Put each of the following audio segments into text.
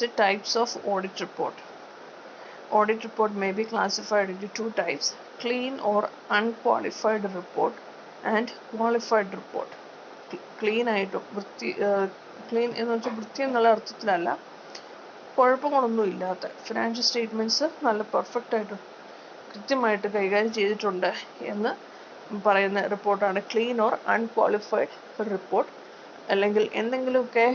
The types of audit report. Audit report may be classified into two types: clean or unqualified report and qualified report. Clean ആയിട്ടും clean എന്ന് വെച്ചാൽ വൃത്തി എന്നുള്ള അർത്ഥത്തിലല്ല, കുഴപ്പങ്ങളൊന്നും ഇല്ലാത്ത ഫിനാൻഷ്യൽ സ്റ്റേറ്റ്മെൻറ്റ്സ് നല്ല പെർഫെക്റ്റ് ആയിട്ട് കൃത്യമായിട്ട് കൈകാര്യം ചെയ്തിട്ടുണ്ട് എന്ന് പറയുന്ന റിപ്പോർട്ടാണ് ക്ലീൻ ഓർ അൺക്വാളിഫൈഡ് റിപ്പോർട്ട്. അല്ലെങ്കിൽ എന്തെങ്കിലുമൊക്കെ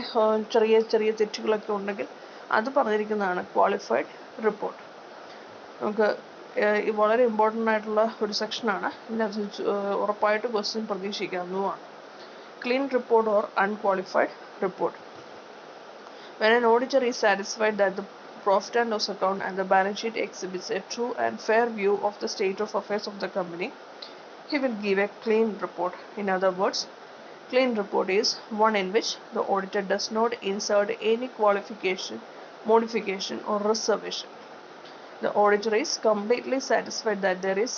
ചെറിയ ചെറിയ തെറ്റുകളൊക്കെ ഉണ്ടെങ്കിൽ അത് പറഞ്ഞിരിക്കുന്നതാണ് ക്വാളിഫൈഡ് റിപ്പോർട്ട്. നമുക്ക് വളരെ ഇമ്പോർട്ടൻ്റ് ആയിട്ടുള്ള ഒരു സെക്ഷനാണ്. ഇതിനകത്ത് ഉറപ്പായിട്ട് ക്വസ്റ്റ്യൻ പ്രതീക്ഷിക്കാവുന്നതുമാണ്. Clean report or unqualified report. When an auditor is satisfied that the profit and loss account and the balance sheet exhibits a true and fair view of the state of affairs of the company, he will give a clean report. In other words, clean report is one in which the auditor does not insert any qualification, modification or reservation. The auditor is completely satisfied that there is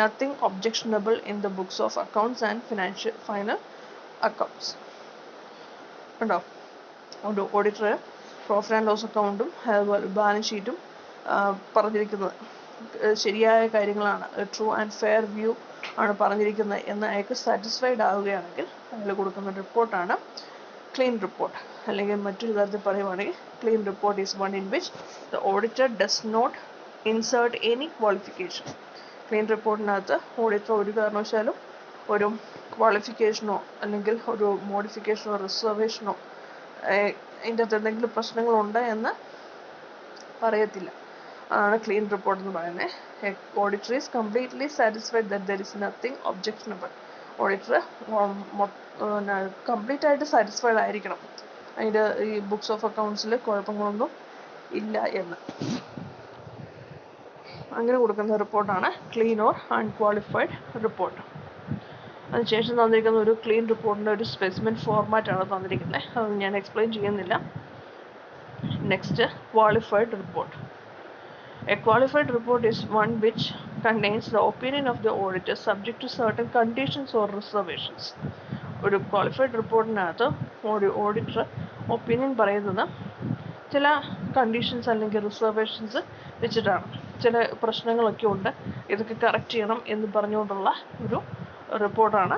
nothing objectionable in the books of accounts and final accounts. കണ്ടോ, ഒരു auditor profit and loss അക്കൗണ്ടും അതുപോലെ balance ഷീറ്റും പറഞ്ഞിരിക്കുന്നത് ശരിയായ കാര്യങ്ങളാണ്, true and fair view ആണ് പറഞ്ഞിരിക്കുന്നത് എന്ന് അയാൾക്ക് സാറ്റിസ്ഫൈഡ് ആവുകയാണെങ്കിൽ അയാൾ കൊടുക്കുന്ന റിപ്പോർട്ടാണ് ക്ലീൻ റിപ്പോർട്ട്. അല്ലെങ്കിൽ മറ്റൊരു തരത്തിൽ പറയുവാണെങ്കിൽ clean report is one in which the auditor does not insert any qualification. Clean റിപ്പോർട്ടിനകത്ത് ഓഡിറ്റർ ഒരു കാരണവശാലും ഒരു ക്വാളിഫിക്കേഷനോ അല്ലെങ്കിൽ ഒരു മോഡിഫിക്കേഷനോ റിസർവേഷനോ അതിൻ്റെ അകത്ത് എന്തെങ്കിലും പ്രശ്നങ്ങളുണ്ട് എന്ന് പറയത്തില്ല. അതാണ് ക്ലീൻ റിപ്പോർട്ട് എന്ന് പറയുന്നത്. Auditor is completely satisfied that there is nothing objectionable. Auditor complete ആയിട്ട് സാറ്റിസ്ഫൈഡ് ആയിരിക്കണം അതിൻ്റെ ഈ ബുക്സ് ഓഫ് അക്കൗണ്ട്സിൽ കുഴപ്പങ്ങളൊന്നും ഇല്ല എന്ന്. അങ്ങനെ കൊടുക്കുന്ന റിപ്പോർട്ടാണ് ക്ലീൻ ഓർ അൺക്വാളിഫൈഡ് റിപ്പോർട്ട്. അതിനുശേഷം തന്നിരിക്കുന്ന ഒരു ക്ലീൻ റിപ്പോർട്ടിൻ്റെ ഒരു സ്പെസിമെൻ ഫോർമാറ്റാണ് തന്നിരിക്കുന്നത്. അത് ഞാൻ എക്സ്പ്ലെയിൻ ചെയ്യുന്നില്ല. Next, qualified report. A qualified report is one which contains the opinion of the auditor subject to certain conditions or reservations. ഒരു ക്വാളിഫൈഡ് റിപ്പോർട്ടിനകത്ത് ഒരു ഓഡിറ്റർ ഒപ്പീനിയൻ പറയുന്നത് ചില കണ്ടീഷൻസ് അല്ലെങ്കിൽ റിസർവേഷൻസ് വെച്ചിട്ടാണ്. ചില പ്രശ്നങ്ങളൊക്കെ ഉണ്ട്, ഇതൊക്കെ കറക്റ്റ് ചെയ്യണം എന്ന് പറഞ്ഞുകൊണ്ടുള്ള ഒരു റിപ്പോർട്ടാണ്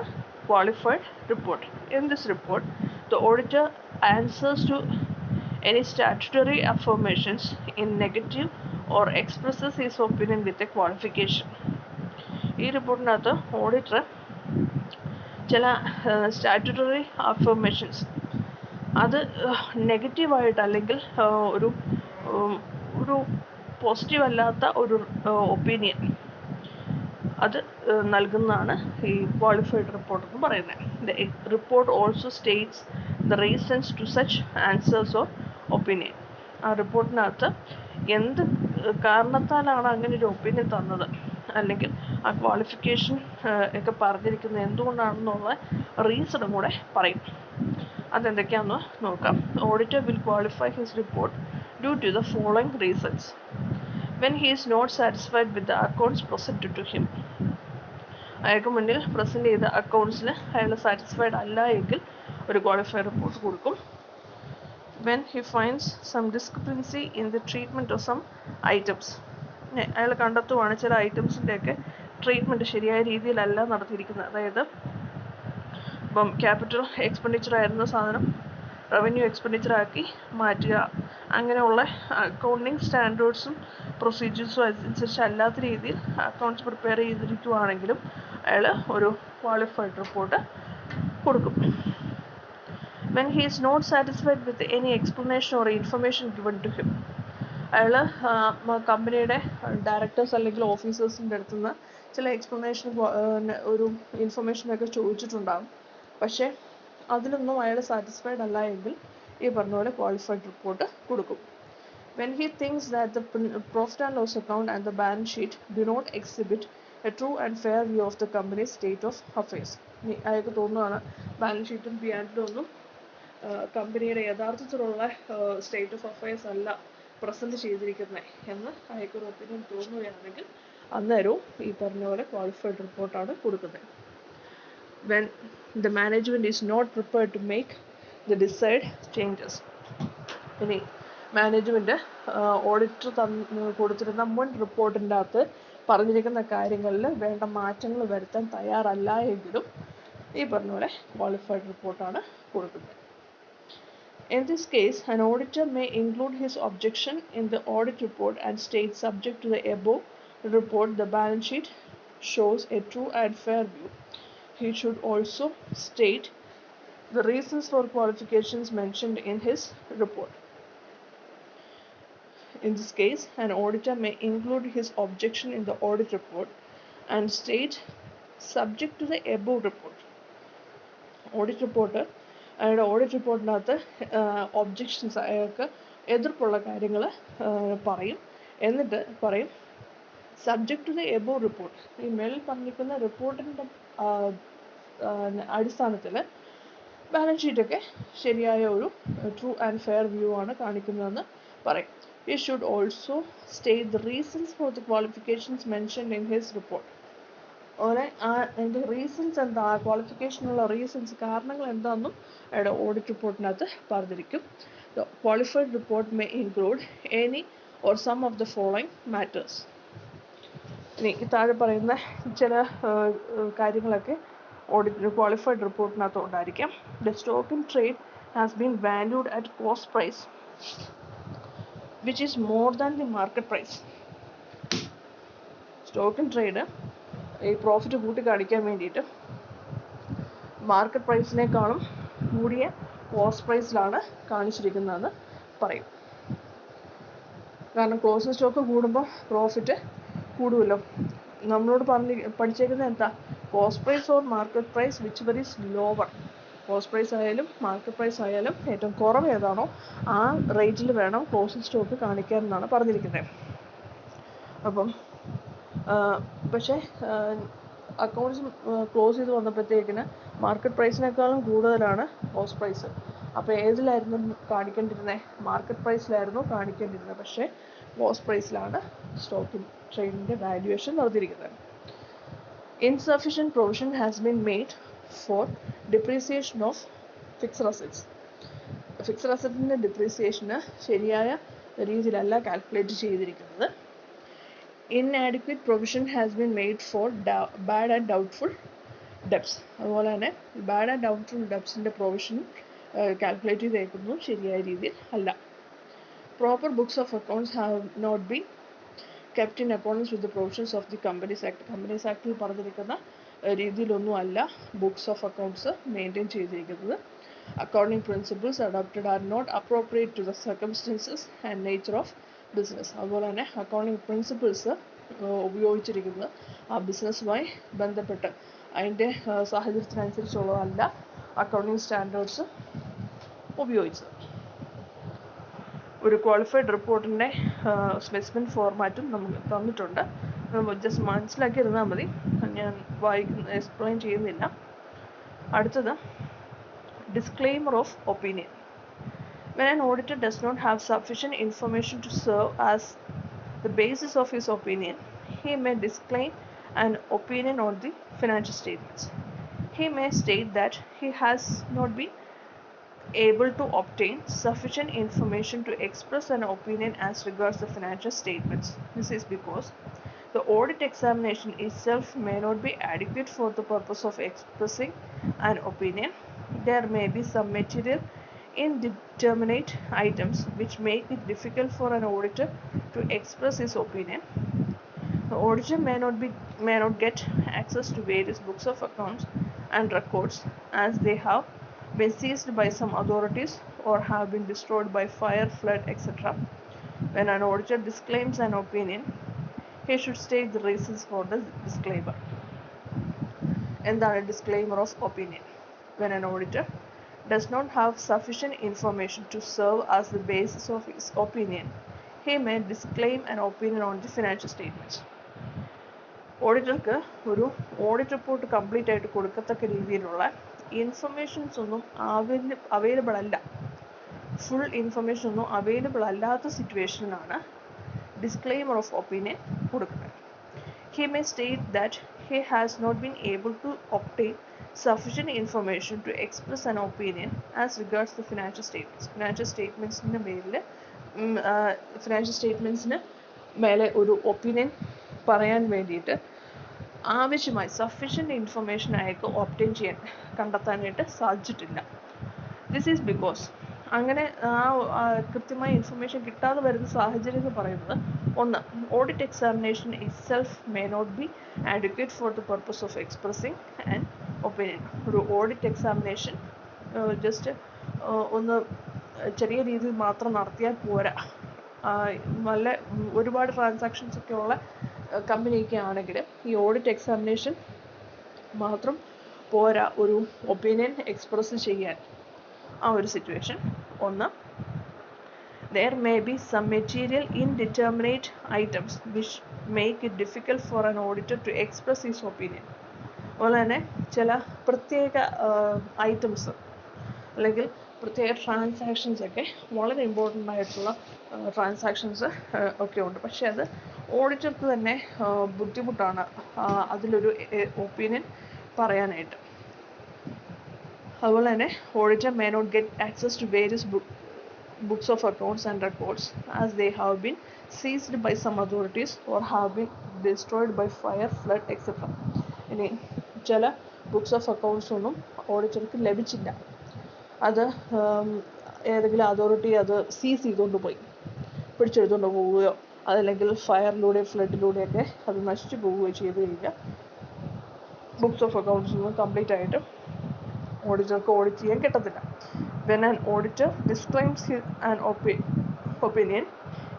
qualified report. In this report, the auditor answers to any statutory affirmations in negative or expresses his opinion with a qualification. ഈ റിപ്പോർട്ടിനകത്ത് ഓഡിറ്റർ ചില സ്റ്റാറ്റ്യൂട്ടറി അഫർമേഷൻസ് അത് നെഗറ്റീവായിട്ട് അല്ലെങ്കിൽ ഒരു ഒരു പോസിറ്റീവ് അല്ലാത്ത ഒരു ഒപ്പീനിയൻ അത് നൽകുന്നതാണ് ഈ ക്വാളിഫൈഡ് റിപ്പോർട്ട് എന്ന് പറയുന്നത്. The report also states the reasons to such answers or opinion. ആ റിപ്പോർട്ടിനകത്ത് എന്ത് കാരണത്താലാണ് അങ്ങനെ ഒരു ഒപ്പീനിയൻ തന്നത് അല്ലെങ്കിൽ ആ ക്വാളിഫിക്കേഷൻ ഒക്കെ പറഞ്ഞിരിക്കുന്നത് എന്തുകൊണ്ടാണെന്നുള്ള റീസണും കൂടെ പറയും. അതെന്തൊക്കെയാണെന്ന് നോക്കാം. Auditor will qualify his report due to the following reasons. When he is not satisfied with the accounts presented to him, അയാൾക്ക് മുന്നിൽ പ്രസൻറ്റ് ചെയ്ത അക്കൗണ്ട്സിൽ അയാൾ സാറ്റിസ്ഫൈഡ് അല്ല എങ്കിൽ ഒരു ക്വാളിഫൈഡ് റിപ്പോർട്ട് കൊടുക്കും. When he finds some discrepancy in the treatment of some items, അയാൾ കണ്ടെത്തുവാണ് ചില ഐറ്റംസിൻ്റെയൊക്കെ ട്രീറ്റ്മെൻറ്റ് ശരിയായ രീതിയിലല്ല നടത്തിയിരിക്കുന്നത്. അതായത് ഇപ്പം ക്യാപിറ്റൽ എക്സ്പെൻഡിച്ചർ ആയിരുന്ന സാധനം റവന്യൂ എക്സ്പെൻഡിച്ചറാക്കി മാറ്റുക, അങ്ങനെയുള്ള അക്കൗണ്ടിങ് സ്റ്റാൻഡേർഡ്സും പ്രൊസീജിയേഴ്സും അനുസരിച്ച് അല്ലാത്ത രീതിയിൽ അക്കൗണ്ട്സ് പ്രിപ്പയർ ചെയ്തിരിക്കുവാണെങ്കിലും അയാൾ ഒരു ക്വാളിഫൈഡ് റിപ്പോർട്ട് കൊടുക്കും. When he is not satisfied with any explanation or information given to him, അയാൾ കമ്പനിയുടെ ഡയറക്ടേഴ്സ് അല്ലെങ്കിൽ ഓഫീസേഴ്സിൻ്റെ അടുത്തുനിന്ന് ചില എക്സ്പ്ലനേഷൻ ഒരു ഇൻഫർമേഷനൊക്കെ ചോദിച്ചിട്ടുണ്ടാകും. പക്ഷേ അതിലൊന്നും അയാൾ സാറ്റിസ്ഫൈഡ് അല്ല എങ്കിൽ ഈ പറഞ്ഞ പോലെ ക്വാളിഫൈഡ് റിപ്പോർട്ട് കൊടുക്കും. When he thinks that the profit and loss account and the balance sheet do not exhibit a true and fair view of the company's state of affairs, അയാൾക്ക് തോന്നുകയാണ് ബാലൻസ് ഷീറ്റും P&L ഒന്നും കമ്പനിയുടെ യഥാർത്ഥത്തിലുള്ള state of affairs അല്ല present ചെയ്തിരിക്കുന്നത് എന്ന് അയാൾക്കൊരു ഒപ്പീനിയൻ തോന്നുകയാണെങ്കിൽ അന്നേരവും ഈ പറഞ്ഞ പോലെ ക്വാളിഫൈഡ് റിപ്പോർട്ടാണ് കൊടുക്കുന്നത്. When the management is not prepared to make the desired changes. ഇനി മാനേജ്മെൻറ്റ് ഓഡിറ്റർ കൊടുത്തിരുന്ന മുൻ റിപ്പോർട്ടിൻ്റെ അകത്ത് പറഞ്ഞിരിക്കുന്ന കാര്യങ്ങളിൽ വേണ്ട മാറ്റങ്ങൾ വരുത്താൻ തയ്യാറല്ല എങ്കിലും ഈ പറഞ്ഞ പോലെ ക്വാളിഫൈഡ് റിപ്പോർട്ടാണ് കൊടുക്കുന്നത്. In this case, an auditor may include his objection in the audit report and state, subject to the above report, the balance sheet shows a true and fair view. He should also state the reasons for qualifications mentioned in his report. In this case, an auditor may include his objection in the audit report and state, subject to the above report. Audit report അയാളുടെ audit റിപ്പോർട്ടിനകത്ത് objections അയാൾക്ക് എതിർപ്പുള്ള കാര്യങ്ങൾ പറയും. എന്നിട്ട് പറയും subject to the above report, ഈ മേളിൽ പറഞ്ഞിരിക്കുന്ന റിപ്പോർട്ടിൻ്റെ അടിസ്ഥാനത്തിൽ ബാലൻസ് ഷീറ്റൊക്കെ ശരിയായ ഒരു ട്രൂ ആൻഡ് ഫെയർ വ്യൂ ആണ് കാണിക്കുന്നതെന്ന് പറയും. He should also state the reasons for the qualifications mentioned in his report. അതുപോലെ അതിൻ്റെ റീസൺസ് എന്താ, ക്വാളിഫിക്കേഷനുള്ള റീസൺസ്, കാരണങ്ങൾ എന്താണെന്നും അയാളുടെ ഓഡിറ്റ് റിപ്പോർട്ടിനകത്ത് പറഞ്ഞിരിക്കും. The qualified report may include any or some of the following matters. ഇനി താഴെ പറയുന്ന ചില കാര്യങ്ങളൊക്കെ ഓഡിറ്റ് ക്വാളിഫൈഡ് റിപ്പോർട്ടിനകത്ത് ഉണ്ടായിരിക്കാം. The stock in trade has been valued at cost price which is more than the market price. Stock in trade ഈ profit കൂട്ടി കാണിക്കാൻ വേണ്ടിയിട്ട് മാർക്കറ്റ് പ്രൈസിനേക്കാളും കൂടിയ കോസ്റ്റ് പ്രൈസിലാണ് കാണിച്ചിരിക്കുന്നതെന്ന് പറയും. കാരണം ക്ലോസിംഗ് സ്റ്റോക്ക് കൂടുമ്പോൾ പ്രോഫിറ്റ് കൂടുമല്ലോ. നമ്മളോട് പഠിച്ചേക്കുന്നത് എന്താ, cost price or market price whichever is lower. Cost price ആയാലും മാർക്കറ്റ് പ്രൈസ് ആയാലും ഏറ്റവും കുറവ് ഏതാണോ ആ റേറ്റിൽ വേണം ക്ലോസിംഗ് സ്റ്റോക്ക് കാണിക്കാൻ എന്നാണ് പറഞ്ഞിരിക്കുന്നത്. അപ്പം പക്ഷേ അക്കൗണ്ട്സ് ക്ലോസ് ചെയ്ത് വന്നപ്പോഴത്തേക്കിന് മാർക്കറ്റ് പ്രൈസിനേക്കാളും കൂടുതലാണ് കോസ്റ്റ് പ്രൈസ്. അപ്പോൾ ഏതിലായിരുന്നു കാണിക്കേണ്ടിരുന്നത്, മാർക്കറ്റ് പ്രൈസിലായിരുന്നു കാണിക്കേണ്ടിരുന്നത്. പക്ഷേ കോസ്റ്റ് പ്രൈസിലാണ് സ്റ്റോക്ക് ട്രേഡിൻ്റെ വാല്യുവേഷൻ നടത്തിയിരിക്കുന്നത്. Insufficient provision has been made for depreciation of fixed assets. Fixed അസറ്റിൻ്റെ ഡിപ്രീസിയേഷന് ശരിയായ രീതിയിലല്ല കാൽക്കുലേറ്റ് ചെയ്തിരിക്കുന്നത്. Inadequate provision has been made for bad and doubtful debts. അതുപോലെ തന്നെ ബാഡ് ആൻഡ് ഡൗട്ട്ഫുൾ ഡെബ്സിൻ്റെ പ്രൊവിഷൻ കാൽക്കുലേറ്റ് ചെയ്തേക്കുന്നത് ശരിയായ രീതിയിൽ അല്ല. Proper books of accounts have not been kept in accordance with the provisions of the Companies Act. Companies Actൽ പറഞ്ഞിരിക്കുന്ന രീതിയിലൊന്നും അല്ല ബുക്സ് ഓഫ് അക്കൗണ്ട്സ് മെയിൻറ്റെയിൻ ചെയ്തിരിക്കുന്നത്. Accounting principles adopted are not appropriate to the circumstances and nature of business. അതുപോലെ തന്നെ accounting principles ഉപയോഗിച്ചിരിക്കുന്നത് ആ ബിസിനസ്സുമായി ബന്ധപ്പെട്ട് അതിൻ്റെ സാഹചര്യത്തിനനുസരിച്ചുള്ളതല്ല അക്കൗണ്ടിങ് സ്റ്റാൻഡേർഡ്സ് ഉപയോഗിച്ചത്. ഒരു ക്വാളിഫൈഡ് റിപ്പോർട്ടിൻ്റെ സ്പെസിമെൻ ഫോർമാറ്റും നമുക്ക് തന്നിട്ടുണ്ട്. ജസ്റ്റ് മനസ്സിലാക്കിയിരുന്നാൽ മതി, ഞാൻ എക്സ്പ്ലെയിൻ ചെയ്യുന്നില്ല. അടുത്തത് disclaimer of opinion. When an auditor does not have sufficient information to serve as the basis of his opinion, he may disclaim an opinion on the financial statements. He may state that he has not been able to obtain sufficient information to express an opinion as regards the financial statements. This is because the audit examination itself may not be adequate for the purpose of expressing an opinion. There may be some material indeterminate items which make it difficult for an auditor to express his opinion. The auditor may not get access to various books of accounts and records as they have been seized by some authorities or have been destroyed by fire, flood, etc. When an auditor disclaims an opinion, he should state the reasons for the disclaimer. എന്താണ് disclaimer of opinion? When an auditor does not have sufficient information to serve as the basis of his opinion, he may disclaim an opinion on the financial statements. ഓഡിറ്റർക്ക് ഒരു audit report complete ആയിട്ട് കൊടുക്കത്തക്ക രീതിയിലുള്ള informations ഒന്നും available അല്ല, full information ഒന്നും available അല്ലാത്ത സിറ്റുവേഷനിലാണ് disclaimer of opinion കൊടുക്കുന്നത്. He may state that he has not been able to obtain sufficient information to express an opinion as regards the financial statements. Financial statements ന്റെ പേരിൽ financial സ്റ്റേറ്റ്മെൻറ്റ്സിന് മേലെ ഒരു opinion പറയാൻ വേണ്ടിയിട്ട് ആവശ്യമായി സഫീഷ്യൻ്റ് ഇൻഫർമേഷൻ അയാൾക്ക് obtain കണ്ടെത്താനായിട്ട് സാധിച്ചിട്ടില്ല. ദിസ് ഈസ് ബിക്കോസ് അങ്ങനെ കൃത്യമായ ഇൻഫർമേഷൻ കിട്ടാതെ വരുന്ന സാഹചര്യം എന്ന് പറയുന്നത്, ഒന്ന്, audit examination itself may not be adequate for the purpose of expressing an opinion. ഒരു ഓഡിറ്റ് എക്സാമിനേഷൻ ജസ്റ്റ് ഒന്ന് ചെറിയ രീതിയിൽ മാത്രം നടത്തിയാൽ പോരാ. നല്ല ഒരുപാട് ട്രാൻസാക്ഷൻസ് ഒക്കെ ഉള്ള കമ്പനിയൊക്കെ ആണെങ്കിൽ ഈ ഓഡിറ്റ് എക്സാമിനേഷൻ മാത്രം പോരാ ഒരു ഒപ്പീനിയൻ എക്സ്പ്രസ് ചെയ്യാൻ. ആ ഒരു സിറ്റുവേഷൻ ഒന്ന്. There may be some material indeterminate items which make it difficult for an auditor to express his opinion. അതുപോലെ തന്നെ ചില പ്രത്യേക ഐറ്റംസ് അല്ലെങ്കിൽ പ്രത്യേക ട്രാൻസാക്ഷൻസ് ഒക്കെ വളരെ ഇമ്പോർട്ടൻ്റ് ആയിട്ടുള്ള ട്രാൻസാക്ഷൻസ് ഒക്കെ ഉണ്ട്. പക്ഷേ അത് ഓഡിറ്റർക്ക് തന്നെ ബുദ്ധിമുട്ടാണ് അതിലൊരു ഒപ്പീനിയൻ പറയാനായിട്ട്. അതുപോലെ തന്നെ auditor may not get access to various books of accounts and records as they have been seized by some authorities or have been destroyed by fire, flood, etc. ഇനി ചില ബുക്സ് ഓഫ് അക്കൗണ്ട്സ് ഒന്നും ഓഡിറ്റർക്ക് ലഭിച്ചില്ല. അത് ഏതെങ്കിലും authority അത് സീസ് ചെയ്തുകൊണ്ട് പോയി, പിടിച്ചെടുത്തുകൊണ്ട് പോവുകയോ അതല്ലെങ്കിൽ ഫയറിലൂടെ ഫ്ലഡിലൂടെയൊക്കെ അത് നശിച്ചു പോവുകയോ ചെയ്തു കഴിഞ്ഞാൽ ബുക്സ് ഓഫ് അക്കൗണ്ട്സ് ഒന്നും കംപ്ലീറ്റ് ആയിട്ട് ഓഡിറ്റർക്ക് ഓഡിറ്റ് ചെയ്യാൻ കിട്ടത്തില്ല. When an auditor disclaims an opinion,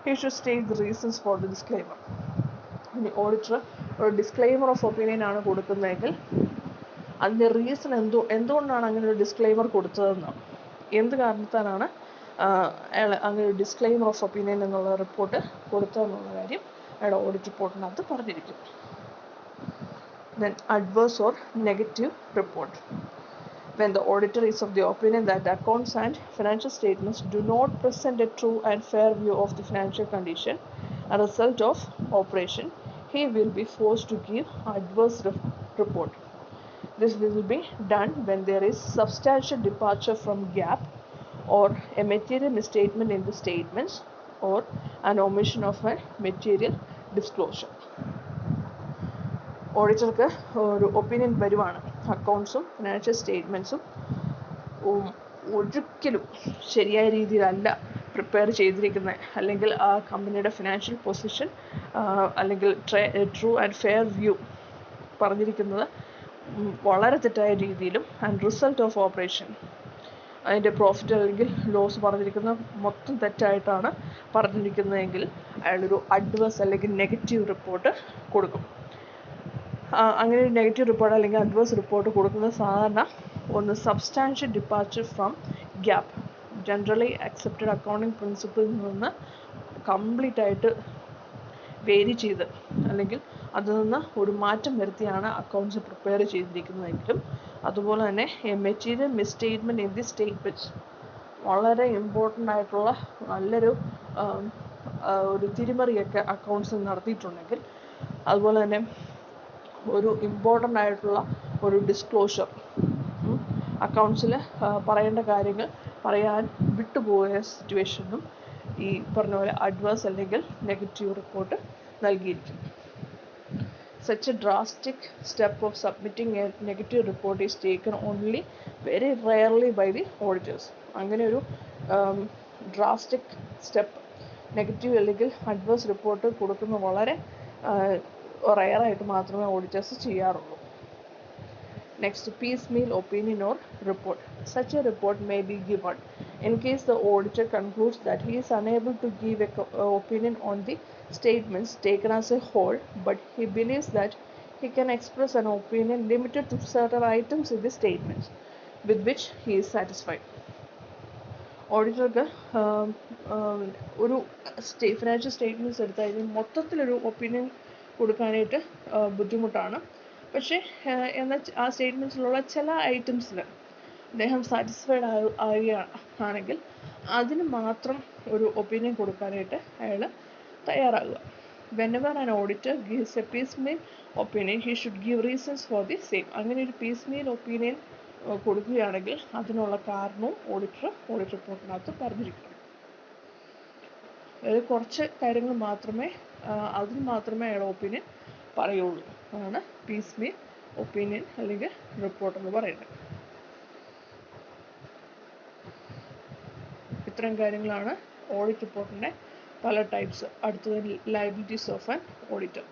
he should state the reasons for the disclaimer. ഇനി ഓഡിറ്റർ ഒരു ഡിസ്ക്ലെയിമർ ഓഫ് ഒപ്പീനിയൻ ആണ് കൊടുക്കുന്നതെങ്കിൽ അതിൻ്റെ റീസൺ എന്തുകൊണ്ടാണ് അങ്ങനെ ഒരു ഡിസ്ക്ലെയിമർ കൊടുത്തതെന്ന്, എന്ത് കാരണത്താലാണ് അയാൾ അങ്ങനെ ഒരു ഡിസ്ക്ലെയിമർ ഓഫ് ഒപ്പീനിയൻ എന്നുള്ള റിപ്പോർട്ട് കൊടുത്തതെന്നുള്ള കാര്യം അയാളുടെ ഓഡിറ്റ് റിപ്പോർട്ടിനകത്ത് പറഞ്ഞിരിക്കും. Then adverse or negative report. When the auditor is of the opinion that the accounts and financial statements do not present a true and fair view of the financial condition and result of operation, he will be forced to give adverse report. This will be done when there is substantial departure from GAAP or a material misstatement in the statements or an omission of a material disclosure. ഓഡിറ്റർക്ക് ഒരു opinion വരുവാണ്, അക്കൗണ്ട്സും financial സ്റ്റേറ്റ്മെൻറ്റ്സും ഒരിക്കലും ശരിയായ രീതിയിലല്ല prepare ചെയ്തിരിക്കുന്നത്, അല്ലെങ്കിൽ ആ കമ്പനിയുടെ financial position അല്ലെങ്കിൽ ട്രൂ ആൻഡ് ഫെയർ വ്യൂ പറഞ്ഞിരിക്കുന്നത് വളരെ തെറ്റായ രീതിയിലും ആൻഡ് റിസൾട്ട് ഓഫ് ഓപ്പറേഷൻ അതിൻ്റെ പ്രോഫിറ്റ് അല്ലെങ്കിൽ ലോസ് പറഞ്ഞിരിക്കുന്നത് മൊത്തം തെറ്റായിട്ടാണ് പറഞ്ഞിരിക്കുന്നതെങ്കിൽ അയാളൊരു അഡ്വേഴ്സ് അല്ലെങ്കിൽ നെഗറ്റീവ് റിപ്പോർട്ട് കൊടുക്കും. അങ്ങനെ ഒരു നെഗറ്റീവ് റിപ്പോർട്ട് അല്ലെങ്കിൽ അഡ്വേഴ്സ് റിപ്പോർട്ട് കൊടുക്കുന്നത് സാധാരണ ഒന്ന് substantial departure from GAAP, generally accepted accounting പ്രിൻസിപ്പിളിൽ നിന്ന് കംപ്ലീറ്റ് ആയിട്ട് വേരി ചെയ്ത് അല്ലെങ്കിൽ അതിൽ നിന്ന് ഒരു മാറ്റം വരുത്തിയാണ് അക്കൗണ്ട്സ് പ്രിപ്പയർ ചെയ്തിരിക്കുന്നതെങ്കിലും, അതുപോലെ തന്നെ മെറ്റീരിയൽ മിസ്സ്റ്റേറ്റ്മെൻറ്റ് ഇൻ ദി സ്റ്റേറ്റ്മെൻറ്റ്സ് വളരെ ഇമ്പോർട്ടൻ്റ് ആയിട്ടുള്ള നല്ലൊരു ഒരു തിരിമറിയൊക്കെ അക്കൗണ്ട്സിൽ നടത്തിയിട്ടുണ്ടെങ്കിൽ, അതുപോലെ തന്നെ ഒരു ഇമ്പോർട്ടൻ്റ് ആയിട്ടുള്ള ഒരു ഡിസ്ക്ലോഷർ അക്കൗണ്ട്സിൽ പറയേണ്ട കാര്യങ്ങൾ പറയാൻ വിട്ടുപോയ സിറ്റുവേഷനും ഈ പറഞ്ഞ പോലെ അഡ്വേഴ്സ് അല്ലെങ്കിൽ നെഗറ്റീവ് റിപ്പോർട്ട് നൽകിയിരിക്കും. Such a drastic step of submitting a negative report is taken only very rarely by the auditors. അങ്ങനെ ഒരു ഡ്രാസ്റ്റിക് സ്റ്റെപ്പ് നെഗറ്റീവ് അല്ലെങ്കിൽ അഡ്വേഴ്സ് റിപ്പോർട്ട് കൊടുക്കുന്നത് വളരെ റെയറായിട്ട് മാത്രമേ ഓഡിറ്റേഴ്സ് ചെയ്യാറുള്ളൂ. Next, piecemeal opinion or report. Such a report may be given in case the auditor concludes that he is unable to give an opinion on the statements taken as a whole, but he believes that he can express an opinion limited to certain items in the statements with which he is satisfied. ഓഡിറ്റർക്ക് ഒരു financial statements എടുത്താൽ മൊത്തത്തിലൊരു opinion കൊടുക്കാനായിട്ട് ബുദ്ധിമുട്ടാണ്. പക്ഷേ എന്നാൽ ആ സ്റ്റേറ്റ്മെൻറ്റ്സിലുള്ള ചില ഐറ്റംസിൽ അദ്ദേഹം സാറ്റിസ്ഫൈഡ് ആവുകയാണെങ്കിൽ അതിന് മാത്രം ഒരു ഒപ്പീനിയൻ കൊടുക്കാനായിട്ട് അയാൾ തയ്യാറാകുക. Whenever an auditor gives a piecemeal opinion, he should give reasons for the same. അങ്ങനെ ഒരു piecemeal opinion കൊടുക്കുകയാണെങ്കിൽ അതിനുള്ള കാരണവും ഓഡിറ്റ് റിപ്പോർട്ടിനകത്ത് പറഞ്ഞിരിക്കണം. അതായത് കുറച്ച് കാര്യങ്ങൾ മാത്രമേ അതിന് മാത്രമേ അയാൾ ഒപ്പീനിയൻ പറയുള്ളൂ. അതാണ് പീസ് മീൽ ഒപ്പീനിയൻ അല്ലെങ്കിൽ റിപ്പോർട്ട് എന്ന് പറയുന്നത്. ഇത്തരം കാര്യങ്ങളാണ് ഓഡിറ്റ് റിപ്പോർട്ടിൻ്റെ പല ടൈപ്സ്. അടുത്തത് ലയബിലിറ്റീസ് ഓഫ് ആൻ ഓഡിറ്റർ.